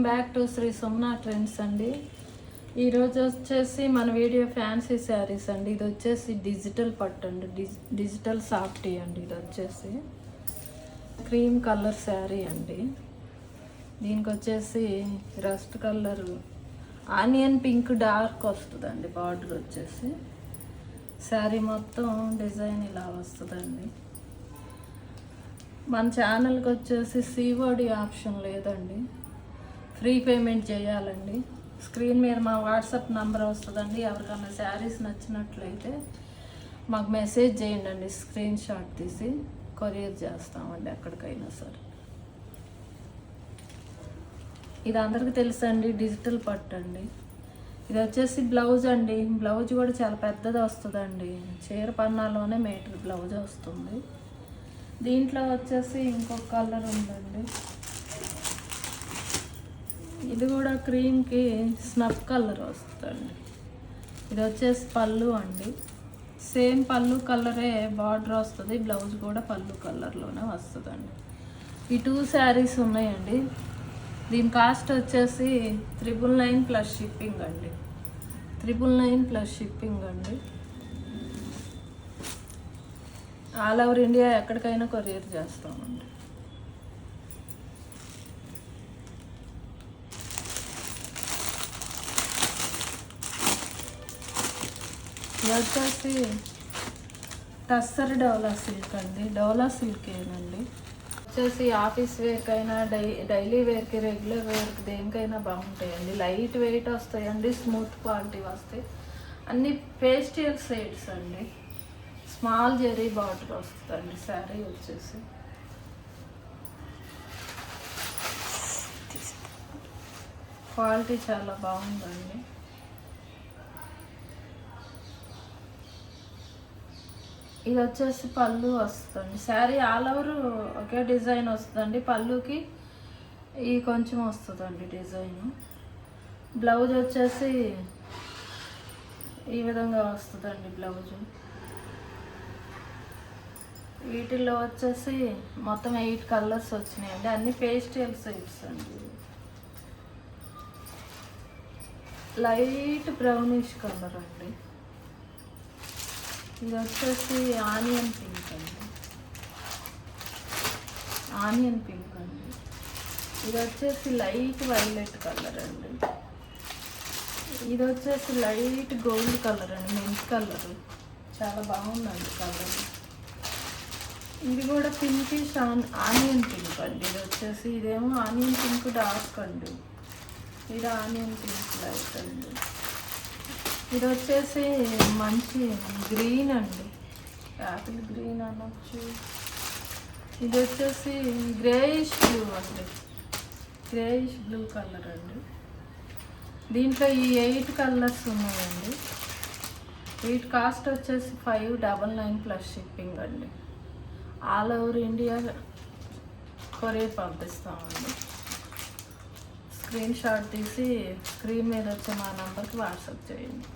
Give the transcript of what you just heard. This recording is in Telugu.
Welcome back to Sri Sumana trends అండి. ఈరోజు వచ్చేసి మన వీడియో ఫ్యాన్సీ శారీస్ అండి. ఇది వచ్చేసి డిజిటల్ పట్టు అండి, డిజిటల్ సాఫ్టీ అండి. ఇది వచ్చేసి క్రీమ్ కలర్ శారీ అండి. దీనికి వచ్చేసి rust colour onion pink dark వస్తుందండి. బార్డర్ వచ్చేసి శారీ మొత్తం డిజైన్ ఇలా వస్తుందండి. మన ఛానల్కి వచ్చేసి సిఓడి ఆప్షన్ లేదండి, ఫ్రీ పేమెంట్ చేయాలండి. స్క్రీన్ మీద మా వాట్సాప్ నంబర్ వస్తుందండి. ఎవరికైనా శారీస్ నచ్చినట్లయితే మాకు మెసేజ్ చేయండి, స్క్రీన్ షాట్ తీసి కొరియర్ చేస్తామండి ఎక్కడికైనా సరే. ఇది అందరికీ తెలుసండి, డిజిటల్ పట్టు అండి. ఇది వచ్చేసి బ్లౌజ్ అండి. బ్లౌజ్ కూడా చాలా పెద్దది వస్తుందండి. చీర పన్నాలోనే మీటర్ బ్లౌజ్ వస్తుంది. దీంట్లో వచ్చేసి ఇంకొక కలర్ ఉందండి. ఇది కూడా క్రీమ్కి స్నఫ్ కలర్ వస్తుందండి. ఇది వచ్చేసి పళ్ళు అండి. సేమ్ పళ్ళు కలరే బార్డర్ వస్తుంది. బ్లౌజ్ కూడా పళ్ళు కలర్లోనే వస్తుందండి. ఈ 2 శారీస్ ఉన్నాయండి. దీని కాస్ట్ వచ్చేసి 999 ప్లస్ షిప్పింగ్ అండి. 999 ప్లస్ షిప్పింగ్ అండి. ఆల్ ఓవర్ ఇండియా ఎక్కడికైనా కొరియర్ చేస్తామండి. ఇది వచ్చేసి టస్సర్ డోలా సిల్క్ అండి. డోలా సిల్క్ ఏనండి. వచ్చేసి ఆఫీస్ వేర్కైనా డైలీ వేర్కి, రెగ్యులర్ వేర్కి, దేనికైనా బాగుంటాయండి. లైట్ వెయిట్ వస్తాయండి, స్మూత్ క్వాలిటీ వస్తాయి. అన్ని పేస్టల్ షేడ్స్ అండి. స్మాల్ జెరీ బార్డర్ వస్తుందండి. శారీ వచ్చేసి క్వాలిటీ చాలా బాగుందండి. ఇది వచ్చేసి పళ్ళు వస్తుందండి. శారీ ఆల్ ఓవర్ ఒకే డిజైన్ వస్తుందండి. పళ్ళుకి ఈ కొంచెం వస్తుందండి డిజైన్. బ్లౌజ్ వచ్చేసి ఈ విధంగా వస్తుందండి బ్లౌజు. వీటిల్లో వచ్చేసి మొత్తం 8 కలర్స్ వచ్చినాయండి. అన్ని పేస్టల్ షేడ్స్ అండి. లైట్ బ్రౌనిష్ కలర్ అండి. ఇది వచ్చేసి ఆనియన్ పింక్ అండి. ఆనియన్ పింక్ అండి. ఇది వచ్చేసి లైట్ వైలెట్ కలర్ అండి. ఇది వచ్చేసి లైట్ గోల్డ్ కలర్ అండి, మెంట్ కలర్. చాలా బాగుందండి కలర్. ఇది కూడా పింకిష్ ఆనియన్ పింక్ అండి. ఇది వచ్చేసి ఇదేమో ఆనియన్ పింక్ డార్క్ అండి. ఇది ఆనియన్ పింక్ లైట్ అండి. ఇది వచ్చేసి మంచి గ్రీన్ అండి, యాపిల్ గ్రీన్ అనొచ్చు. ఇది వచ్చేసి గ్రేయిష్ బ్లూ అండి, గ్రేయిష్ బ్లూ కలర్ అండి. దీంట్లో ఈ 8 కలర్స్ ఉన్నాయండి. వీటి కాస్ట్ వచ్చేసి 599 ప్లస్ షిప్పింగ్ అండి. ఆల్ ఓవర్ ఇండియా కొరియర్ పంపిస్తామండి. స్క్రీన్ షాట్ తీసి స్క్రీన్ మీద వచ్చే మా నంబర్కి వాట్సాప్ చేయండి.